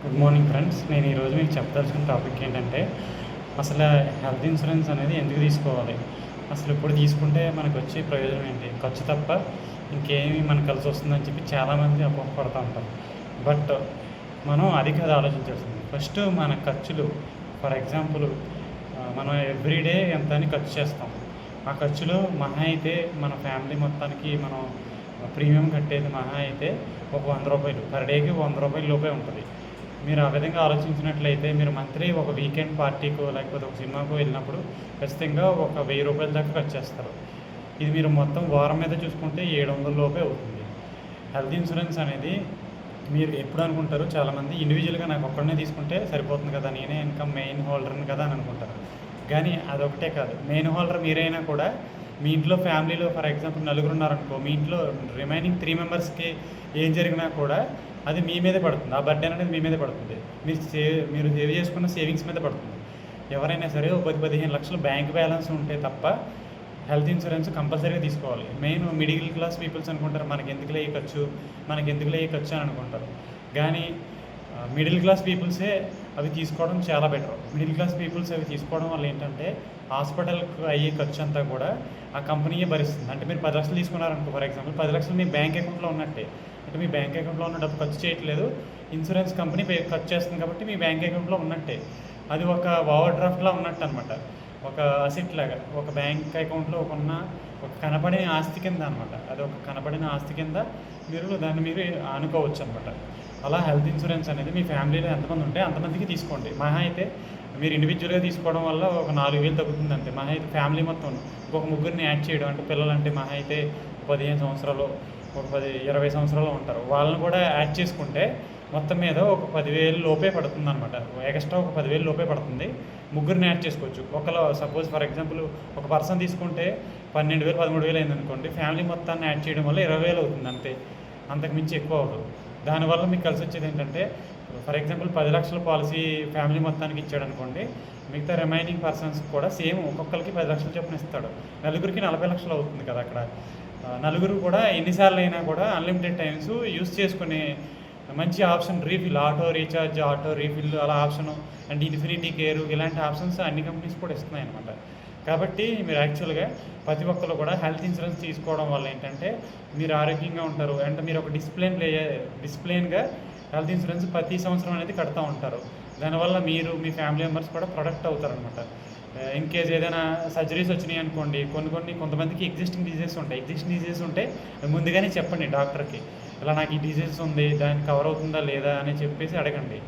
Good morning friends. నేను ఈరోజు మీకు చెప్పదలసిన టాపిక్ ఏంటంటే అసలు హెల్త్ ఇన్సూరెన్స్ అనేది ఎందుకు తీసుకోవాలి, అసలు ఇప్పుడు తీసుకుంటే మనకు వచ్చే ప్రయోజనం ఏంటి, ఖర్చు తప్ప ఇంకేమి మనకు కలిసి వస్తుందని చెప్పి చాలామంది అపోహపడుతూ ఉంటారు. బట్ మనం అది కాదు ఆలోచించాల్సింది. ఫస్ట్ మన ఖర్చులు, ఫర్ ఎగ్జాంపుల్ మనం ఎవ్రీడే ఎంత అని ఖర్చు చేస్తాం. ఆ ఖర్చులో మహా అయితే మన ఫ్యామిలీ మొత్తానికి మనం ప్రీమియం కట్టేది మహా అయితే ఒక 100 రూపాయలు పర్ డేకి, 100 రూపాయల లోపే ఉంటుంది. మీరు ఆ విధంగా ఆలోచించినట్లయితే మీరు మంత్లీ ఒక వీకెండ్ పార్టీకో లేకపోతే ఒక సినిమాకో వెళ్ళినప్పుడు ఖచ్చితంగా ఒక 1000 రూపాయల దాకా ఖర్చు చేస్తారు. ఇది మీరు మొత్తం వారం మీద చూసుకుంటే 700 లోపే అవుతుంది. హెల్త్ ఇన్సూరెన్స్ అనేది మీరు ఎప్పుడు అనుకుంటారు, చాలామంది ఇండివిజువల్గా నాకు ఒక్కడనే తీసుకుంటే సరిపోతుంది కదా, నేనే ఇన్కమ్ మెయిన్ హోల్డర్ని కదా అని అనుకుంటారు. కానీ అదొకటే కాదు, మెయిన్ హోల్డర్ మీరైనా కూడా మీ ఇంట్లో ఫ్యామిలీలో ఫర్ ఎగ్జాంపుల్ నలుగురు ఉన్నారనుకో, మీ ఇంట్లో రిమైనింగ్ 3 మెంబర్స్కి ఏం జరిగినా కూడా అది మీ మీదే పడుతుంది. ఆ బర్డెన్ అనేది మీ మీదే పడుతుంది. మీరు సేవ్ చేసుకున్న సేవింగ్స్ మీద పడుతుంది. ఎవరైనా సరే ఓ 10-15 లక్షలు బ్యాంక్ బ్యాలెన్స్ ఉంటే తప్ప హెల్త్ ఇన్సూరెన్స్ కంపల్సరీగా తీసుకోవాలి. మెయిన్ మిడిల్ క్లాస్ పీపుల్స్ అనుకుంటారు మనకి ఎందుకులే ఈ ఖర్చు అని అనుకుంటారు. కానీ మిడిల్ క్లాస్ పీపుల్సే అవి తీసుకోవడం చాలా బెటర్. మిడిల్ క్లాస్ పీపుల్స్ అవి తీసుకోవడం వల్ల ఏంటంటే హాస్పిటల్కి అయ్యే ఖర్చు అంతా కూడా ఆ కంపెనీయే భరిస్తుంది. అంటే మీరు 10 లక్షలు తీసుకున్నారనుకో, ఫర్ ఎగ్జాంపుల్ 10 లక్షలు మీ బ్యాంక్ అకౌంట్లో ఉన్నట్టే. అంటే మీ బ్యాంక్ అకౌంట్లో ఉన్న డబ్బు ఖర్చు చేయట్లేదు, ఇన్సూరెన్స్ కంపెనీ ఖర్చు చేస్తుంది కాబట్టి మీ బ్యాంక్ అకౌంట్లో ఉన్నట్టే. అది ఒక ఓవర్ డ్రాఫ్ట్లా ఉన్నట్టు అనమాట, ఒక అసెట్ లాగా. ఒక బ్యాంక్ అకౌంట్లో ఒక కనపడిన ఆస్తి కింద అనమాట. అది ఒక కనపడిన ఆస్తి కింద దాన్ని మీరు అనుకోవచ్చు అనమాట. అలా హెల్త్ ఇన్సూరెన్స్ అనేది మీ ఫ్యామిలీలో ఎంతమంది ఉంటే అంతమందికి తీసుకోండి. మహా అయితే మీరు ఇండివిజువల్గా తీసుకోవడం వల్ల ఒక 4000 తగ్గుతుంది అంతే. మహా అయితే ఫ్యామిలీ మొత్తం ఇంకొక ముగ్గురిని యాడ్ చేయడం, అంటే పిల్లలు అంటే మహా అయితే 15 సంవత్సరాలు, ఒక 20 సంవత్సరాలు ఉంటారు, వాళ్ళని కూడా యాడ్ చేసుకుంటే మొత్తం మీద ఒక 10,000 లోపే పడుతుంది అనమాట. ఎక్స్ట్రా ఒక 10,000 లోపే పడుతుంది. ముగ్గురిని యాడ్ చేసుకోవచ్చు. ఒకళ్ళు సపోజ్ ఫర్ ఎగ్జాంపుల్ ఒక పర్సన్ తీసుకుంటే 12,000 13,000 అయింది అనుకోండి, ఫ్యామిలీ మొత్తాన్ని యాడ్ చేయడం వల్ల 20,000 అవుతుంది అంతే, అంతకు మించి ఎక్కువ అవ్వదు. దానివల్ల మీకు కలిసి వచ్చేది ఏంటంటే ఫర్ ఎగ్జాంపుల్ 10 లక్షల పాలసీ ఫ్యామిలీ మొత్తానికి ఇచ్చాడు అనుకోండి, మిగతా రిమైనింగ్ పర్సన్స్ కూడా సేమ్ ఒక్కొక్కరికి 10 లక్షలు చొప్పున ఇస్తాడు. నలుగురికి 40 లక్షలు అవుతుంది కదా అక్కడ. నలుగురు కూడా ఎన్నిసార్లు అయినా కూడా అన్లిమిటెడ్ టైమ్స్ యూస్ చేసుకునే మంచి option refill, auto recharge, auto refill అలా ఆప్షను, అండ్ ఇన్ఫినిటీ కేరు, ఇలాంటి ఆప్షన్స్ అన్ని కంపెనీస్ కూడా ఇస్తున్నాయి అనమాట. కాబట్టి మీరు యాక్చువల్గా ప్రతి ఒక్కరు కూడా హెల్త్ ఇన్సూరెన్స్ తీసుకోవడం వల్ల ఏంటంటే మీరు ఆరోగ్యంగా ఉంటారు. అండ్ మీరు ఒక డిసిప్లిన్గా హెల్త్ ఇన్సూరెన్స్ ప్రతి సంవత్సరం అనేది కడుతూ ఉంటారు. దానివల్ల మీరు మీ ఫ్యామిలీ మెంబర్స్ కూడా ప్రొటెక్ట్ అవుతారనమాట. ఇన్ కేస్ ఏదైనా సర్జరీస్ వచ్చినాయి అనుకోండి, కొంతమందికి ఎగ్జిస్టింగ్ డిజీజెస్ ఉంటే ముందుగానే చెప్పండి డాక్టర్కి, ఇలా నాకు ఈ డిజీజెస్ ఉంది, దానికి కవర్ అవుతుందా లేదా అని చెప్పేసి అడగండి.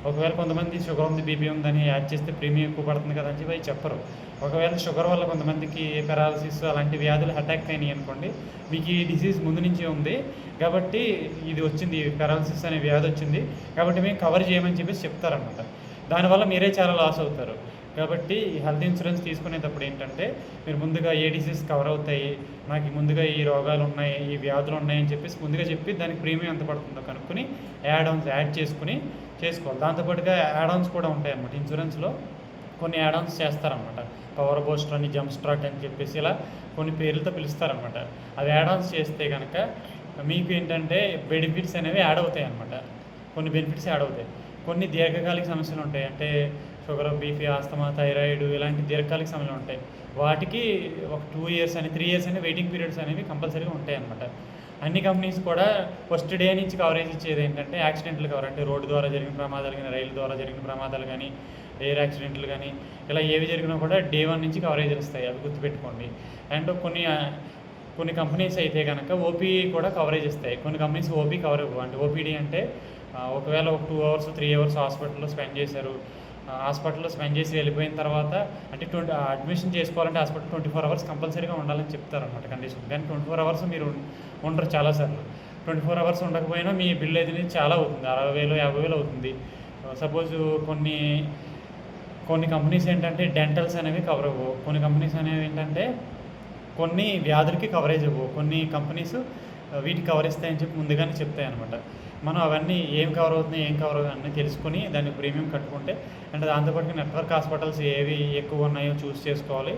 ఒకవేళ కొంతమంది షుగర్ ఉంది, బీపీ ఉందని యాడ్ చేస్తే ప్రీమియం ఎక్కువ పడుతుంది కదా అని చెప్పి చెప్పరు. ఒకవేళ షుగర్ వల్ల కొంతమందికి పెరాలసిస్ అలాంటి వ్యాధులు అటాక్ అయినాయి అనుకోండి, మీకు ఈ డిసీజ్ ముందు నుంచే ఉంది కాబట్టి ఇది వచ్చింది, పెరాలసిస్ అనే వ్యాధి వచ్చింది కాబట్టి మేము కవర్ చేయమని చెప్పేసి చెప్తారనమాట. దానివల్ల మీరే చాలా లాస్ అవుతారు. కాబట్టి హెల్త్ ఇన్సూరెన్స్ తీసుకునేటప్పుడు ఏంటంటే మీరు ముందుగా ఏ డిసీజ్ కవర్ అవుతాయి, నాకు ముందుగా ఈ రోగాలు ఉన్నాయి, ఈ వ్యాధులు ఉన్నాయని చెప్పేసి ముందుగా చెప్పి దానికి ప్రీమియం ఎంత పడుతుందో కనుక్కొని యాడ్ చేసుకోవాలి. దాంతోపాటుగా యాడ్-ఆన్స్ కూడా ఉంటాయి అన్నమాట. ఇన్సూరెన్స్లో కొన్ని యాడ్-ఆన్స్ చేస్తారనమాట. పవర్ బూస్టర్ అని, జంప్ స్టార్ట్ అని చెప్పేసి ఇలా కొన్ని పేర్లతో పిలుస్తారనమాట. అవి యాడ్-ఆన్స్ చేస్తే కనుక మీకు ఏంటంటే బెనిఫిట్స్ అనేవి యాడ్ అవుతాయి అన్నమాట. కొన్ని బెనిఫిట్స్ యాడ్ అవుతాయి. కొన్ని దీర్ఘకాలిక సమస్యలు ఉంటాయి, అంటే షుగర్, బీపీ, ఆస్తమా, థైరాయిడ్ ఇలాంటి దీర్ఘకాలిక సమస్యలు ఉంటాయి. వాటికి ఒక 2 ఇయర్స్ అని 3 ఇయర్స్ అని వెయిటింగ్ పీరియడ్స్ అనేవి కంపల్సరీగా ఉంటాయి అన్నమాట. అన్ని కంపెనీస్ కూడా ఫస్ట్ డే నుంచి కవరేజ్ ఇచ్చేది ఏంటంటే యాక్సిడెంట్లు కవర్, అంటే రోడ్డు ద్వారా జరిగిన ప్రమాదాలు కానీ, రైలు ద్వారా జరిగిన ప్రమాదాలు కానీ, ఎయిర్ యాక్సిడెంట్లు కానీ, ఇలా ఏవి జరిగినా కూడా డే 1 నుంచి కవరేజ్ ఇస్తాయి, అవి గుర్తుపెట్టుకోండి. అండ్ కొన్ని కంపెనీస్ అయితే కనుక ఓపీ కూడా కవరేజ్ ఇస్తాయి. కొన్ని కంపెనీస్ ఓపీ కవర్ ఇవ్వవు. అంటే ఓపీడీ అంటే ఒకవేళ ఒక 2 అవర్స్ 3 అవర్స్ హాస్పిటల్లో స్పెండ్ చేసి వెళ్ళిపోయిన తర్వాత, అంటే అడ్మిషన్ చేసుకోవాలంటే హాస్పిటల్ 24 అవర్స్ కంపల్సరీగా ఉండాలని చెప్తారనమాట కండిషన్. కానీ 24 అవర్స్ మీరు ఉండరు చాలాసార్లు. 24 అవర్స్ ఉండకపోయినా మీ బిల్ అనేది చాలా అవుతుంది, 60,000 50,000 అవుతుంది. సపోజ్ కొన్ని కంపెనీస్ ఏంటంటే డెంటల్స్ అనేవి కవర్ అవ్వవు. కొన్ని కంపెనీస్ అనేవి ఏంటంటే కొన్ని వ్యాధులకి కవరేజ్ ఇవ్వవు. కొన్ని కంపెనీస్ వీటికి కవర్ ఇస్తాయని చెప్పి ముందుగానే చెప్తాయి అనమాట. మనం అవన్నీ ఏం కవర్ అవుతున్నాయి, ఏం కవర్ అన్నీ తెలుసుకుని దానికి ప్రీమియం కట్టుకుంటే, అండ్ దాంతోపాటు నెట్వర్క్ హాస్పిటల్స్ ఏవి ఎక్కువ ఉన్నాయో చూస్ చేసుకోవాలి.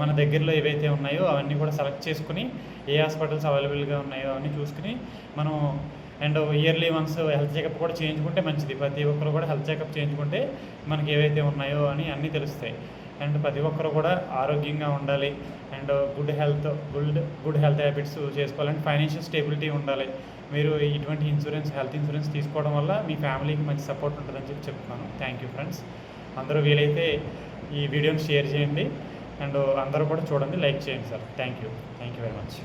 మన దగ్గరలో ఏవైతే ఉన్నాయో అవన్నీ కూడా సెలెక్ట్ చేసుకుని ఏ హాస్పిటల్స్ అవైలబుల్గా ఉన్నాయో అవన్నీ చూసుకుని మనం and yearly once health checkup కూడా చేయించుకుంటే మంచిది. ప్రతి ఒక్కరు కూడా హెల్త్ చెకప్ చేయించుకుంటే మనకి ఏవైతే ఉన్నాయో అని అన్నీ తెలుస్తాయి. అండ్ ప్రతి ఒక్కరు కూడా ఆరోగ్యంగా ఉండాలి అండ్ గుడ్ హెల్త్ హ్యాబిట్స్ చేసుకోవాలంటే ఫైనాన్షియల్ స్టేబిలిటీ ఉండాలి. మీరు ఇటువంటి హెల్త్ ఇన్సూరెన్స్ తీసుకోవడం వల్ల మీ ఫ్యామిలీకి మంచి సపోర్ట్ ఉంటుందని చెప్తున్నాను. Thank you friends. అందరూ వీలైతే ఈ వీడియోని షేర్ చేయండి అండ్ అందరూ కూడా చూడండి, లైక్ చేయండి sir. Thank you very much.